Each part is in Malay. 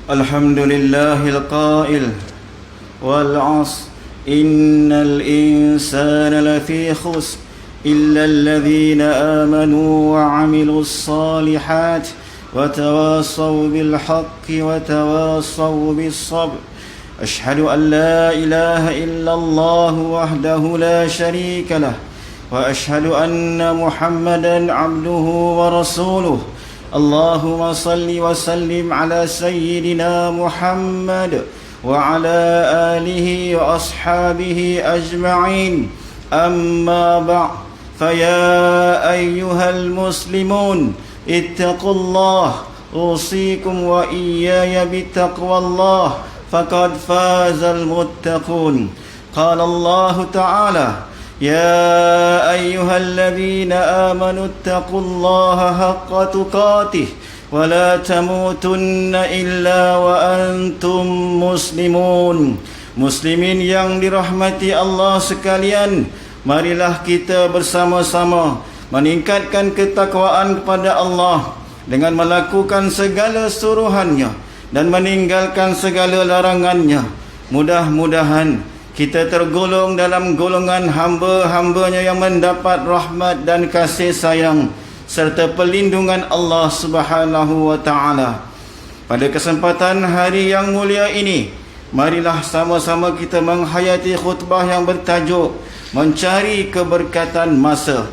الحمد لله القائل والعصر إن الإنسان لفي خسر إلا الذين آمنوا وعملوا الصالحات وتواصوا بالحق وتواصوا بالصبر. أشهد أن لا إله إلا الله وحده لا شريك له وأشهد أن محمدا عبده ورسوله. اللهم صل وسلم على سيدنا محمد وعلى آله وأصحابه أجمعين. أما بعد، فيا أيها المسلمون اتقوا الله، أوصيكم وإياي بتقوى الله، فقد فاز المتقون. قال الله تعالى: يا أيها الذين آمنوا اتقوا الله حق تقاته ولا تموتن إلا وأنتم مسلمون. Muslimin yang dirahmati Allah sekalian, marilah kita bersama-sama meningkatkan ketakwaan kepada Allah dengan melakukan segala suruhannya dan meninggalkan segala larangannya. Mudah-mudahan kita tergolong dalam golongan hamba-hambanya yang mendapat rahmat dan kasih sayang serta perlindungan Allah Subhanahu wa ta'ala. Pada kesempatan hari yang mulia ini, marilah sama-sama kita menghayati khutbah yang bertajuk Mencari Keberkatan Masa.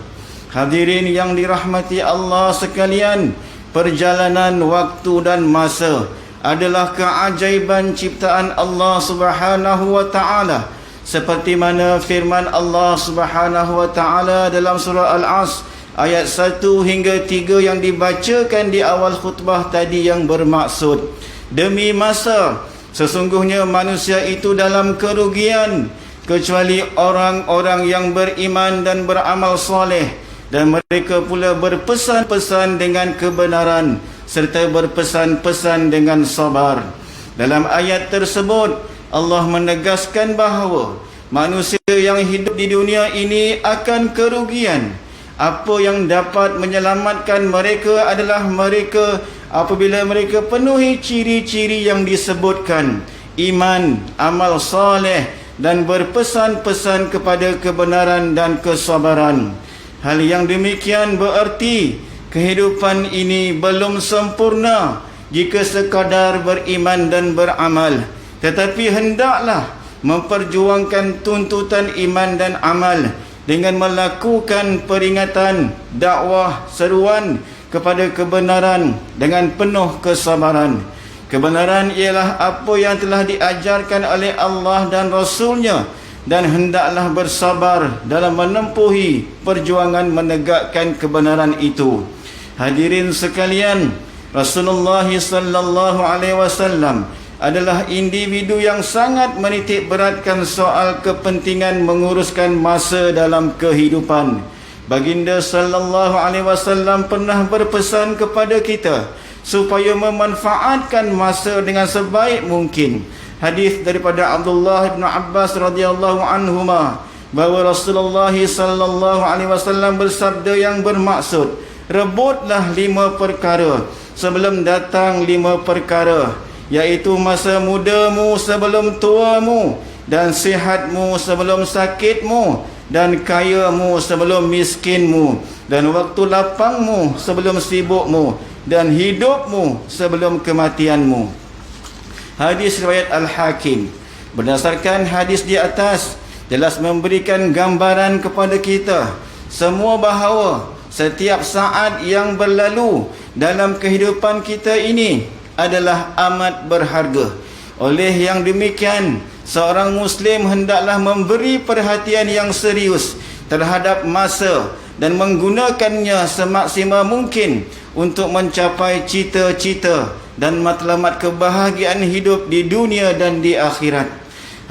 Hadirin yang dirahmati Allah sekalian, perjalanan waktu dan masa adalah keajaiban ciptaan Allah Subhanahu wa ta'ala, seperti mana firman Allah Subhanahu wa ta'ala dalam surah Al-Asr ayat 1 hingga 3 yang dibacakan di awal khutbah tadi, yang bermaksud, demi masa, sesungguhnya manusia itu dalam kerugian kecuali orang-orang yang beriman dan beramal soleh, dan mereka pula berpesan-pesan dengan kebenaran serta berpesan-pesan dengan sabar. Dalam ayat tersebut, Allah menegaskan bahawa manusia yang hidup di dunia ini akan kerugian. Apa yang dapat menyelamatkan mereka adalah mereka apabila mereka penuhi ciri-ciri yang disebutkan: iman, amal saleh, dan berpesan-pesan kepada kebenaran dan kesabaran. Hal yang demikian berarti kehidupan ini belum sempurna jika sekadar beriman dan beramal, tetapi hendaklah memperjuangkan tuntutan iman dan amal dengan melakukan peringatan, dakwah, seruan kepada kebenaran dengan penuh kesabaran. Kebenaran ialah apa yang telah diajarkan oleh Allah dan Rasul-Nya, dan hendaklah bersabar dalam menempuhi perjuangan menegakkan kebenaran itu. Hadirin sekalian, Rasulullah sallallahu alaihi wasallam adalah individu yang sangat menitik beratkan soal kepentingan menguruskan masa dalam kehidupan. Baginda sallallahu alaihi wasallam pernah berpesan kepada kita supaya memanfaatkan masa dengan sebaik mungkin. Hadis daripada Abdullah bin Abbas radhiyallahu anhuma bahawa Rasulullah sallallahu alaihi wasallam bersabda yang bermaksud, rebutlah 5 perkara sebelum datang 5 perkara, iaitu masa mudamu sebelum tuamu, dan sihatmu sebelum sakitmu, dan kayamu sebelum miskinmu, dan waktu lapangmu sebelum sibukmu, dan hidupmu sebelum kematianmu. Hadis riwayat Al-Hakim. Berdasarkan hadis di atas, jelas memberikan gambaran kepada kita semua bahawa setiap saat yang berlalu dalam kehidupan kita ini adalah amat berharga. Oleh yang demikian, seorang Muslim hendaklah memberi perhatian yang serius terhadap masa dan menggunakannya semaksimal mungkin untuk mencapai cita-cita dan matlamat kebahagiaan hidup di dunia dan di akhirat.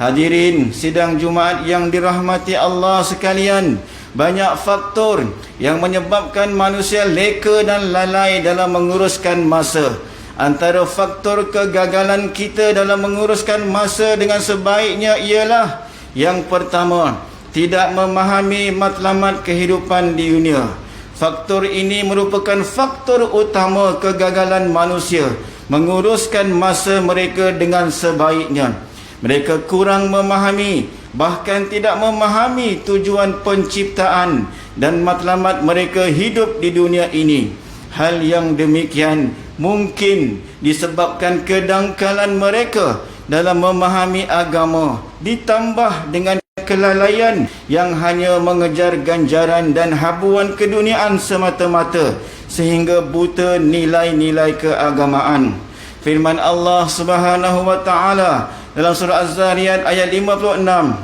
Hadirin sidang Jumaat yang dirahmati Allah sekalian, banyak faktor yang menyebabkan manusia leka dan lalai dalam menguruskan masa. Antara faktor kegagalan kita dalam menguruskan masa dengan sebaiknya ialah: yang pertama, tidak memahami matlamat kehidupan di dunia. Faktor ini merupakan faktor utama kegagalan manusia menguruskan masa mereka dengan sebaiknya. Mereka kurang memahami, bahkan tidak memahami tujuan penciptaan dan matlamat mereka hidup di dunia ini. Hal yang demikian mungkin disebabkan kedangkalan mereka dalam memahami agama, ditambah dengan kelalaian yang hanya mengejar ganjaran dan habuan keduniaan semata-mata, sehingga buta nilai-nilai keagamaan. Firman Allah Subhanahu wa taala dalam surah Az-Zariyat ayat 56,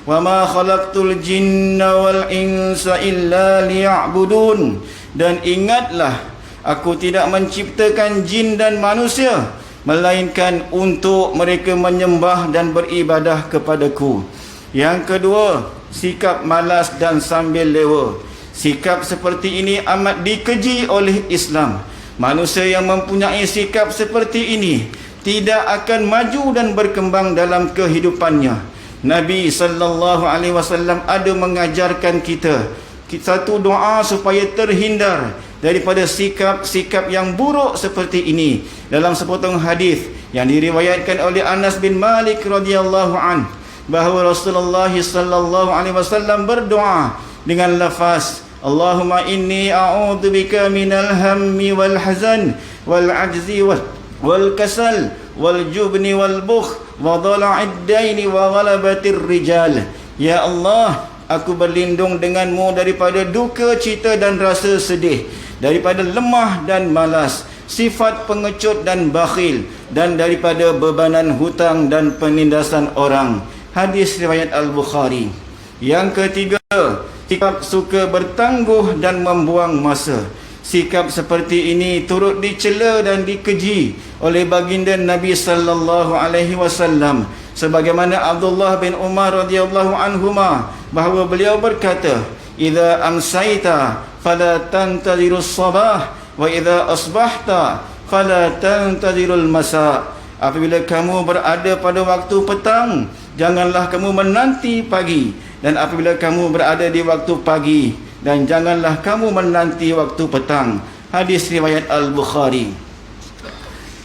"Wa ma khalaqtul jinna wal insa illa liya'budun." Dan ingatlah, aku tidak menciptakan jin dan manusia melainkan untuk mereka menyembah dan beribadah kepadaku. Yang kedua, sikap malas dan sambil lewa. Sikap seperti ini amat dikeji oleh Islam. Manusia yang mempunyai sikap seperti ini tidak akan maju dan berkembang dalam kehidupannya. Nabi SAW ada mengajarkan kita satu doa supaya terhindar daripada sikap-sikap yang buruk seperti ini. Dalam sepotong hadis yang diriwayatkan oleh Anas bin Malik radhiyallahu an, bahawa Rasulullah SAW berdoa dengan lafaz, Allahumma inni a'udzubika minal hammi wal hazan wal ajzi wal kasal wal jubni wal bukh wa dhala'id daini wa ghalabatir rijal. Ya Allah, aku berlindung denganmu daripada duka cita dan rasa sedih, daripada lemah dan malas, sifat pengecut dan bakhil, dan daripada bebanan hutang dan penindasan orang. Hadis riwayat Al-Bukhari. Yang ketiga, sikap suka bertangguh dan membuang masa. Sikap seperti ini turut dicela dan dikeji oleh baginda Nabi sallallahu alaihi wasallam, sebagaimana Abdullah bin Umar radhiyallahu anhuma, bahawa beliau berkata, "Idza amsayta fala tantazirus sabah wa idza asbahta fala tantazirul masa." Apabila kamu berada pada waktu petang, janganlah kamu menanti pagi, dan apabila kamu berada di waktu pagi, dan janganlah kamu menanti waktu petang. Hadis riwayat Al-Bukhari.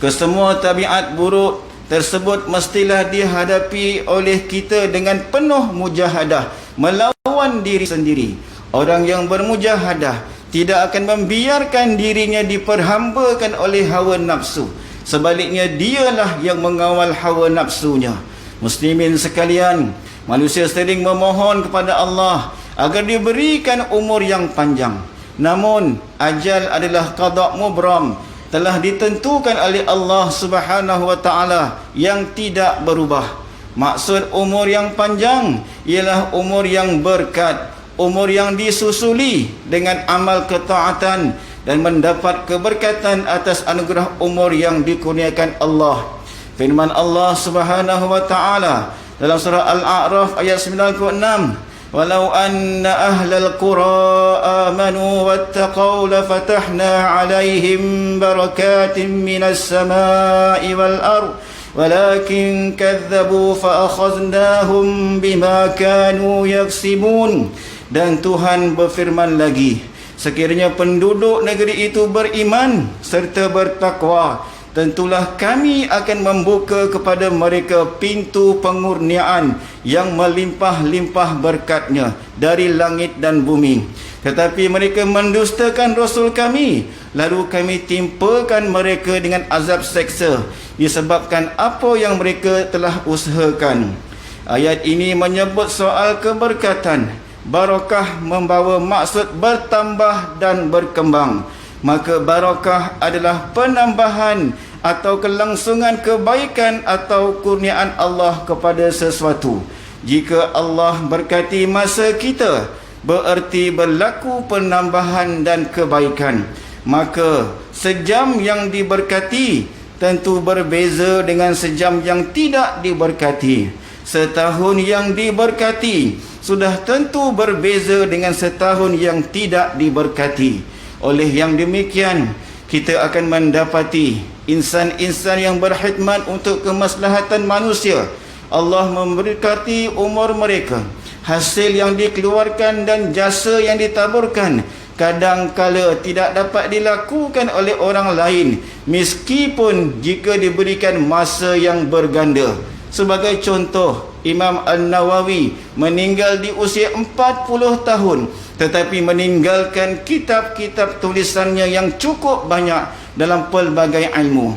Kesemua tabiat buruk tersebut mestilah dihadapi oleh kita dengan penuh mujahadah, melawan diri sendiri. Orang yang bermujahadah tidak akan membiarkan dirinya diperhambakan oleh hawa nafsu. Sebaliknya, dialah yang mengawal hawa nafsunya. Muslimin sekalian, manusia sering memohon kepada Allah agar diberikan umur yang panjang. Namun, ajal adalah qada' mubram, telah ditentukan oleh Allah Subhanahu wa taala yang tidak berubah. Maksud umur yang panjang ialah umur yang berkat, umur yang disusuli dengan amal ketaatan dan mendapat keberkatan atas anugerah umur yang dikurniakan Allah. Firman Allah Subhanahu wa taala dalam surah Al-A'raf ayat 96, "Walau anna ahlal qura amanu wattaqau lafatahna 'alaihim barakatin minas samai wal ard walakin kadzabu fa akhadnahum bima kanu yaksibun." Dan Tuhan berfirman lagi, sekiranya penduduk negeri itu beriman serta bertakwa, tentulah kami akan membuka kepada mereka pintu pengurniaan yang melimpah-limpah berkatnya dari langit dan bumi. Tetapi mereka mendustakan Rasul kami, lalu kami timpakan mereka dengan azab seksa disebabkan apa yang mereka telah usahakan. Ayat ini menyebut soal keberkatan. Barakah membawa maksud bertambah dan berkembang. Maka barakah adalah penambahan atau kelangsungan kebaikan atau kurniaan Allah kepada sesuatu. Jika Allah berkati masa kita, bererti berlaku penambahan dan kebaikan. Maka sejam yang diberkati tentu berbeza dengan sejam yang tidak diberkati. Setahun yang diberkati sudah tentu berbeza dengan setahun yang tidak diberkati. Oleh yang demikian, kita akan mendapati insan-insan yang berkhidmat untuk kemaslahatan manusia. Allah memberkati umur mereka, hasil yang dikeluarkan dan jasa yang ditaburkan kadang-kala tidak dapat dilakukan oleh orang lain meskipun jika diberikan masa yang berganda. Sebagai contoh, Imam An-Nawawi meninggal di usia 40 tahun tetapi meninggalkan kitab-kitab tulisannya yang cukup banyak dalam pelbagai ilmu.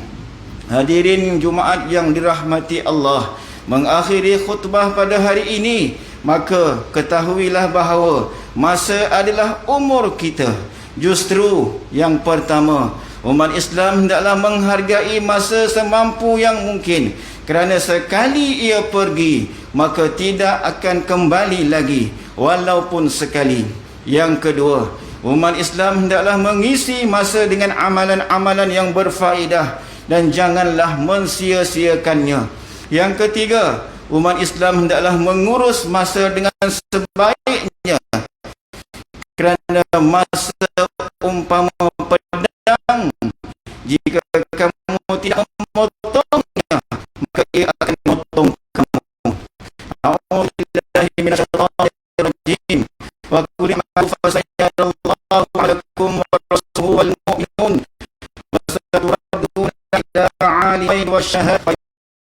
Hadirin Jumaat yang dirahmati Allah, mengakhiri khutbah pada hari ini, maka ketahuilah bahawa masa adalah umur kita. Justru yang pertama, umat Islam hendaklah menghargai masa semampu yang mungkin, kerana sekali ia pergi maka tidak akan kembali lagi walaupun sekali. Yang kedua, umat Islam hendaklah mengisi masa dengan amalan-amalan yang berfaedah dan janganlah mensia-siakannya. Yang ketiga, umat Islam hendaklah mengurus masa dengan sebaiknya, kerana masa umpama pedang, jika kamu tidak memotongnya maka ia akan memotong kamu. A'udzubillahi minasyaitonir rajim. Wa qul ma'rufa sayyidallahu 'alaikum wa rasuluhu wal mu'minun wa saturadduna ila 'alimil wasyahad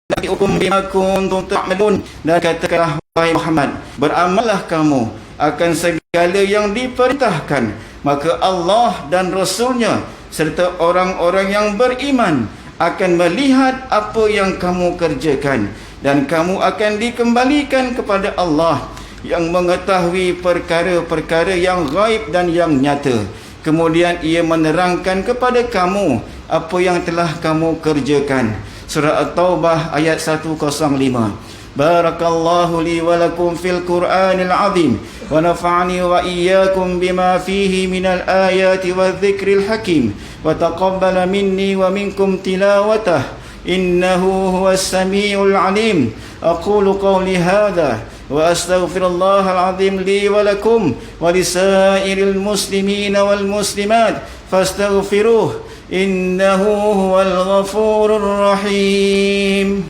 nabiukum bima kuntum ta'malun. Dan katakanlah wahai Muhammad, beramallah kamu akan segala yang diperintahkan, maka Allah dan Rasulnya serta orang-orang yang beriman akan melihat apa yang kamu kerjakan, dan kamu akan dikembalikan kepada Allah yang mengetahui perkara-perkara yang gaib dan yang nyata. Kemudian ia menerangkan kepada kamu apa yang telah kamu kerjakan. Surah At-Taubah ayat 105. Barakallahu li wa lakum fil Qur'anil azim wa nafa'ani wa iyyakum bima fihi minal ayati wadh-dhikril hakim wa taqabbala minni wa minkum tilawatah innahu huwas samiul alim. Aqulu qawli hadha wa astaghfirullahal azim li wa lakum wa lisairil muslimina wal muslimat fastaghfiruh innahu huwal ghafurur rahim.